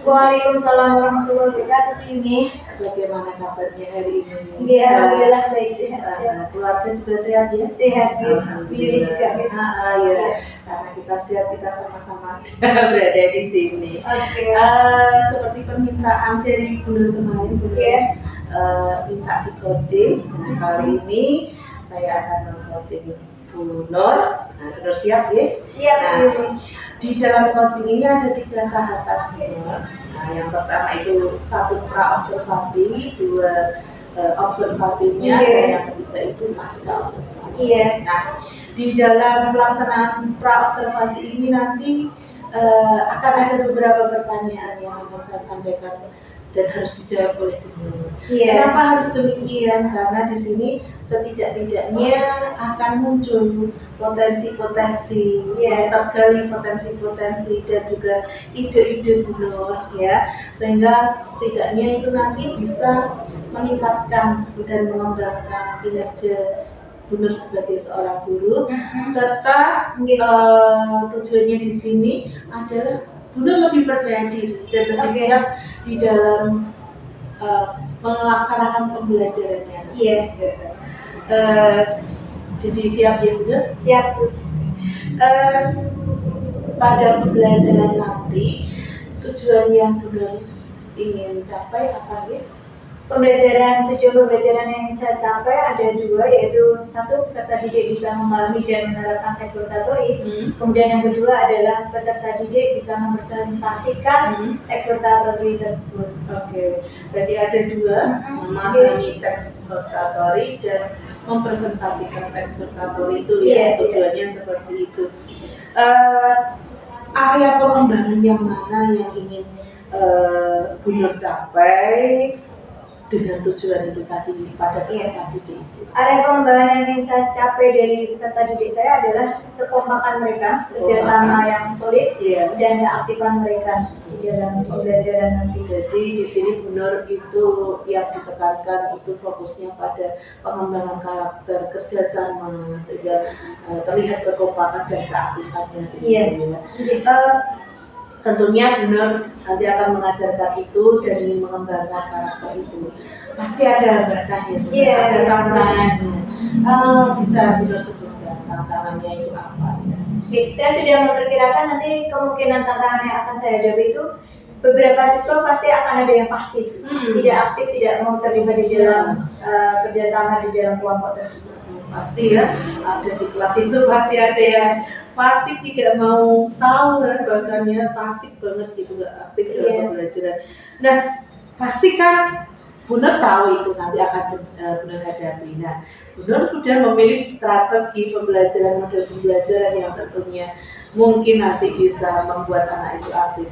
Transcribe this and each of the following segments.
Waalaikumsalam warahmatullahi wabarakatuh. Ini Bagaimana kabarnya hari ini? ya, alhamdulillah baik, sehat. Keluarga juga sehat ya? Sehat, Bu. Diri Alhamdulillah. juga, Bu. Ya. Karena kita sehat, kita sama-sama berada di sini. Oke. Seperti permintaan dari bulan kemarin, minta di coaching. Nah, kali ini saya akan meng-coaching Bu Nur. Nah, Nur siap ya? Siap, Bu. Di dalam coaching ini ada 3 tahapan, Bu Nur. Nah, yang pertama itu 1 pra-observasi, 2 observasinya, dan yang ketiga itu pasca observasi. Nah, di dalam pelaksanaan pra-observasi ini nanti akan ada beberapa pertanyaan yang akan saya sampaikan dan harus dijawab oleh guru. Kenapa harus demikian? Karena di sini setidak-tidaknya akan muncul potensi-potensi, tergali potensi-potensi dan juga ide-ide guru ya, sehingga setidaknya itu nanti bisa meningkatkan dan mengembangkan kinerja Bu Nur sebagai seorang guru, serta tujuannya di sini adalah Bu Nur lebih percaya diri dan lebih siap di dalam melaksanakan pembelajarannya. Jadi siap ya Bu Nur? Siap, Bu. Pada pembelajaran nanti tujuan yang Bu Nur ingin capai apa ya? Tujuan pembelajaran yang saya capai ada 2, yaitu 1, peserta didik bisa memahami dan menerapkan teks oratory. Kemudian yang kedua adalah peserta didik bisa mempresentasikan teks oratory tersebut. Oke, berarti ada 2, memahami teks oratory dan mempresentasikan teks oratory itu ya, tujuannya seperti itu. Area pengembangan yang mana yang ingin Bu Nur capai dengan tujuan itu tadi pada peserta didik itu? Area pengembangan yang ingin saya capai dari peserta didik saya adalah kekompakan mereka, kerjasama yang solid, dan keaktifan mereka di dalam pembelajaran nanti. Jadi di sini Bu Nur itu yang ditekankan itu fokusnya pada pengembangan karakter, kerjasama, sehingga terlihat kekompakan dan keaktifannya. Tentunya Bu Nur nanti akan mengajarkan itu dan ingin mengembangkan karakter itu. Pasti ada hambatannya, ada tantangannya. Bisa Bu Nur sebutkan tantangannya itu apa ya? Saya sudah memperkirakan nanti kemungkinan tantangan yang akan saya hadapi itu beberapa siswa pasti akan ada yang pasif, tidak aktif, tidak mau terlibat di dalam kerjasama di dalam kelompok tersebut. Pasti ya, ada di kelas itu pasti ada yang pasti tidak mau tahu ya, bahkan ya pasif banget gitu, gak aktif dalam pembelajaran. Nah, pastikan Bu Nur tahu itu nanti akan Bu Nur hadapi. Nah, Bu Nur sudah memilih strategi pembelajaran, model pembelajaran yang tentunya mungkin nanti bisa membuat anak itu aktif.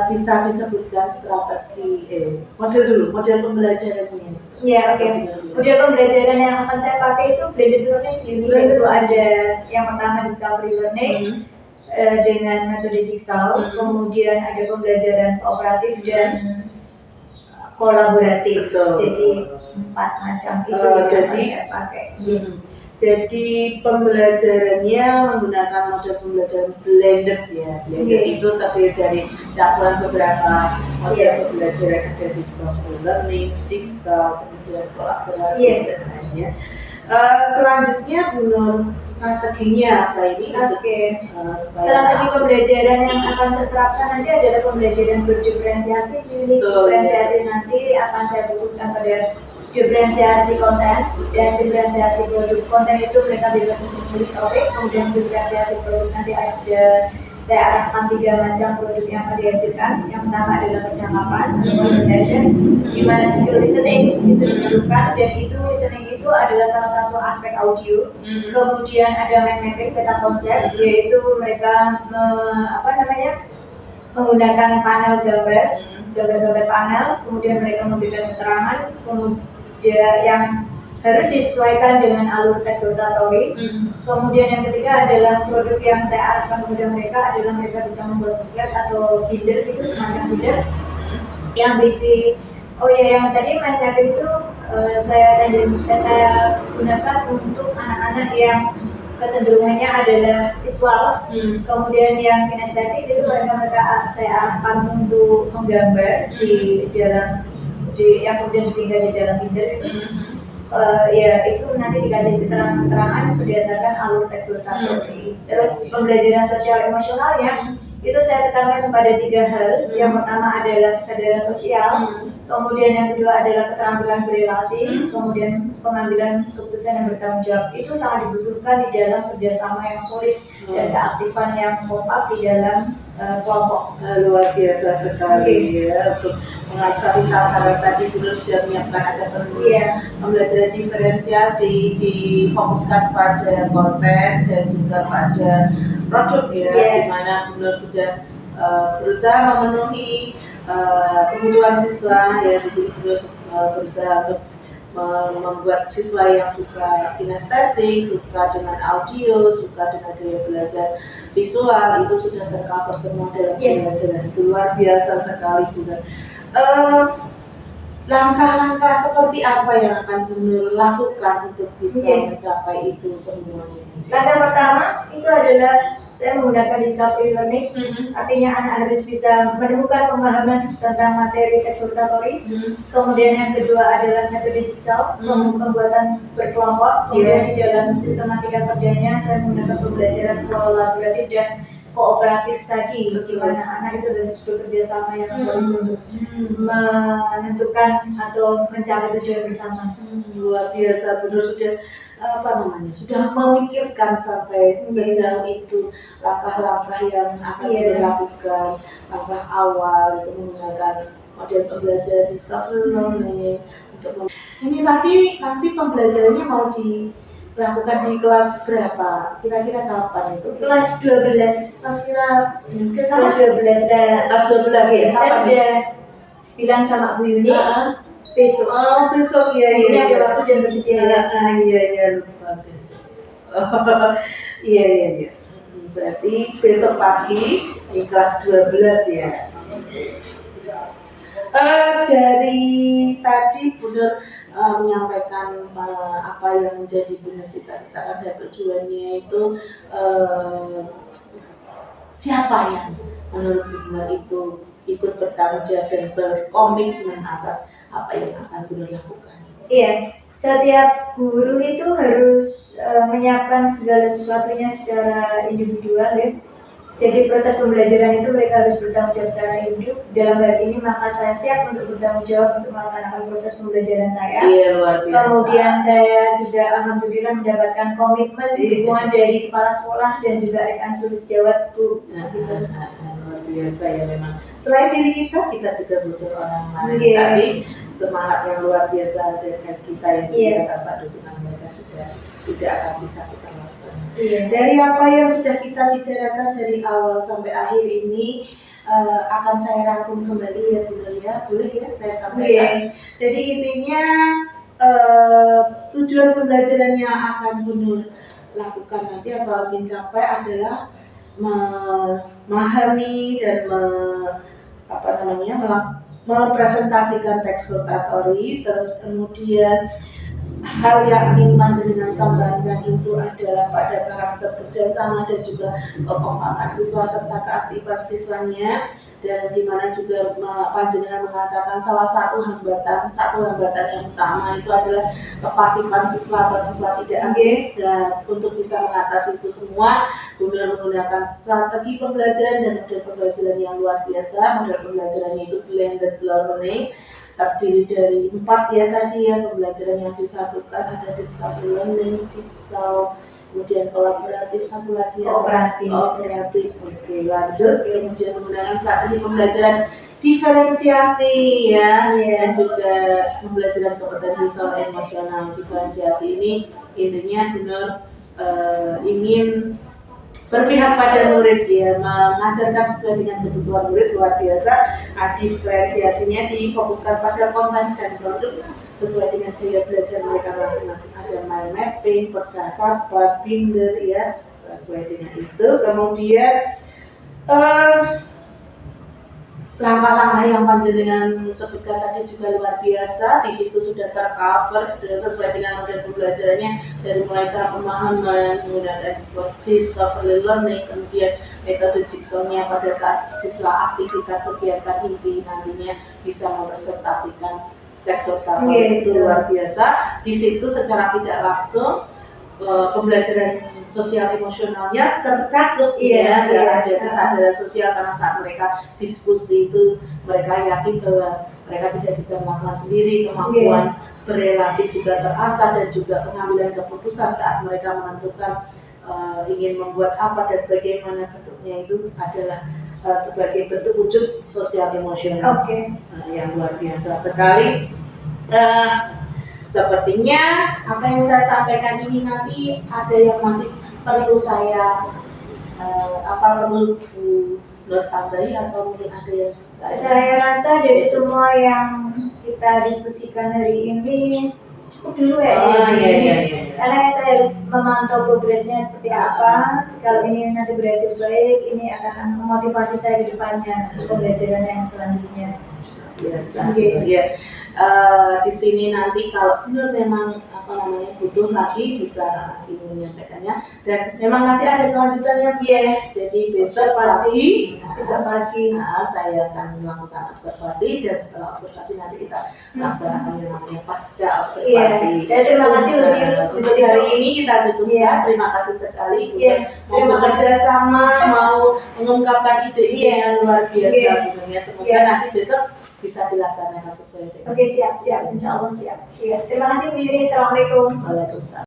Bisa disebutkan strategi model pembelajarannya. Model pembelajaran yang akan saya pakai itu blended learning. Itu ada yang pertama discovery learning dengan metode jigsaw, kemudian ada pembelajaran kooperatif dan kolaboratif. Jadi 4 macam itu yang saya pakai. Jadi pembelajarannya menggunakan model pembelajaran blended ya. Blended itu terdiri dari campuran beberapa model pembelajaran, ada discovery learning, jigsaw, kemudian kolaboratif dan lainnya. Selanjutnya Bu Nur, strateginya apa ini? Strategi pembelajaran yang akan saya terapkan nanti adalah pembelajaran berdiferensiasi. Unit diferensiasi nanti akan saya fokuskan pada diferensiasi konten dan diferensiasi produk. Konten itu mereka bebas untuk memilih topik, kemudian diferensiasi produk nanti ada saya arahkan 3 macam produk yang akan dihasilkan. Yang pertama adalah percakapan, conversation, di mana skill listening itu diperlukan, dan itu listening itu adalah salah satu aspek audio. Kemudian ada mind mapping, peta konsep, yaitu mereka menggunakan panel gambar panel, kemudian mereka memberikan keterangan, kemudian yang harus disesuaikan dengan alur teks oratory. Kemudian yang ketiga adalah produk yang saya arahkan kepada mereka adalah mereka bisa membuat booklet atau binder, itu semacam binder yang berisi yang tadi mind mapping itu saya gunakan untuk anak-anak yang kecenderungannya adalah visual. Kemudian yang kinestetik itu mereka saya arahkan untuk menggambar di dalam yang kemudian ditinggal di dalam binder itu. Ya itu nanti dikasih keterangan berdasarkan alur eksploratori. Terus pembelajaran sosial emosionalnya itu saya tekankan pada 3 hal. Yang pertama adalah kesadaran sosial, kemudian yang kedua adalah keterampilan berelasi, kemudian pengambilan keputusan yang bertanggung jawab. Itu sangat dibutuhkan di dalam kerjasama yang solid dan keaktifan yang kompak di dalam kelompok. Luar biasa sekali ya untuk mengasah hal-hal tadi dulu sudah menyiapkan ada pembelajaran diferensiasi, difokuskan pada konten dan juga pada produk ya, di mana benar sudah berusaha memenuhi kebutuhan siswa ya. Di sini benar berusaha untuk membuat siswa yang suka kinestetik, suka dengan audio, suka dengan gaya belajar visual, itu sudah tercover semua dalam pembelajaran. Itu luar biasa sekali juga. Langkah-langkah seperti apa yang akan Bunur lakukan untuk bisa mencapai itu semuanya? Langkah pertama itu adalah saya menggunakan discovery learning, artinya anak harus bisa menemukan pemahaman tentang materi eksploratori. Kemudian yang kedua adalah metode jigsaw, pembuatan berkelompok. Kemudian di dalam sistematika kerjanya saya menggunakan pembelajaran kolaboratif dan kooperatif tadi, di mana anak itu harus bekerja sama yang solid untuk menentukan atau mencapai tujuan bersama. Luar biasa, benar sudah sudah memikirkan sampai sejauh itu langkah-langkah yang akan dilakukan. Langkah awal itu menggunakan model pembelajaran discovery learning untuk ini nanti pembelajarannya mau dilakukan di kelas berapa? Kira-kira kapan itu? Kelas 12. Kelas 12 kelas 12 ya. Saya sudah bilang sama Bu Yuni besok. Besok ya. Ini ada waktu dan bersedia. Lupa. Iya. Berarti besok pagi di kelas 12 ya. Dari tadi Bunur menyampaikan apa yang menjadi Bunur cita-citakan dan tujuannya itu siapa yang menurut Bunur itu ikut bertanggung jawab dan berkomitmen atas apa yang akan Bunur lakukan? Iya, setiap guru itu harus menyiapkan segala sesuatunya secara individual ya. Jadi proses pembelajaran itu mereka harus bertanggung jawab secara individu. Dalam hal ini maka saya siap untuk bertanggung jawab untuk melaksanakan proses pembelajaran saya. Luar biasa. Kemudian saya juga alhamdulillah mendapatkan komitmen dukungan dari kepala sekolah dan juga rekan guru sejawat Bu. Luar biasa ya memang. Selain diri kita juga butuh orang lain. Tapi semangat yang luar biasa dari kita yang tanpa dukungan mereka juga tidak akan bisa kita laksanakan. Dari apa yang sudah kita bicarakan dari awal sampai akhir ini akan saya rangkum kembali ya Bunur ya. Boleh ya saya sampaikan. Jadi intinya tujuan pembelajaran yang akan Bunur lakukan nanti atau ingin capai adalah memahami dan mempresentasikan teks eksploratori, terus kemudian hal yang ingin panjenengan kembangkan itu adalah pada karakter kerjasama dan juga kekompakan siswa serta keaktifan siswanya, dan dimana juga panjenengan mengatakan salah satu hambatan yang utama itu adalah kepasifan siswa atau siswa tidak aktif. Dan untuk bisa mengatasi itu semua Bunur menggunakan strategi pembelajaran dan model pembelajaran yang luar biasa. Model pembelajarannya itu blended learning, terdiri dari 4 ya tadi ya, pembelajaran yang disatukan ada discovery learning, jigsaw, kemudian kolaboratif, satu lagi kooperatif. Oke, lanjut. Kemudian menggunakan strategi pembelajaran diferensiasi ya, dan juga pembelajaran kompetensi soal emosional. Diferensiasi ini intinya Bunur ingin berpihak pada murid ya, mengajarkan sesuai dengan kebutuhan murid. Luar biasa. Diferensiasinya difokuskan pada konten dan produk sesuai dengan gaya belajar mereka masing-masing. Ada mind mapping, percakapan, binder ya, sesuai dengan itu. Kemudian langkah-langkah yang panjenengan sebutkan tadi juga luar biasa. Di situ sudah tercover sesuai dengan model pembelajarannya, dari mulai tahap pemahaman, menggunakan discovery learning, kemudian metode jigsaw-nya pada saat siswa aktivitas kegiatan inti nantinya bisa mempresentasikan teks workable. Itu luar biasa. Di situ secara tidak langsung pembelajaran sosial emosionalnya tercakup, ada kesadaran sosial, karena saat mereka diskusi itu mereka yakin bahwa mereka tidak bisa melakukan sendiri, kemampuan berelasi juga terasah, dan juga pengambilan keputusan saat mereka menentukan ingin membuat apa dan bagaimana bentuknya itu adalah sebagai bentuk wujud sosial emosional. Yang luar biasa sekali. Sepertinya apa yang saya sampaikan ini nanti ada yang masih perlu saya perlu Bu Nur tambahi, atau mungkin ada yang saya rasa dari semua yang kita diskusikan hari ini cukup dulu ya. Karena saya harus memantau progresnya seperti apa. Kalau ini nanti berhasil baik, ini akan memotivasi saya ke depannya untuk pembelajaran yang selanjutnya. Biasa. Di sini nanti kalau benar memang butuh lagi bisa lagi menyampaikannya, dan memang nanti ada kelanjutannya. Jadi besok pagi saya akan melakukan observasi, dan setelah observasi nanti kita laksanakan yang namanya pasca observasi. Saya terima kasih untuk hari ini kita cukupkan. Terima kasih sekali mau bekerja sama, mau mengungkapkan ide-ide yang luar biasa. Semoga nanti besok bisa dilaksanakan sesuai dengan. Siap, insya Allah siap. Terima kasih Bu Yuni. Assalamualaikum. Waalaikumsalam.